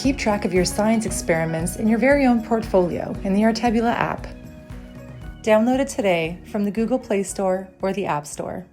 Keep track of your science experiments in your very own portfolio in the Artebula app. Download it today from the Google Play Store or the App Store.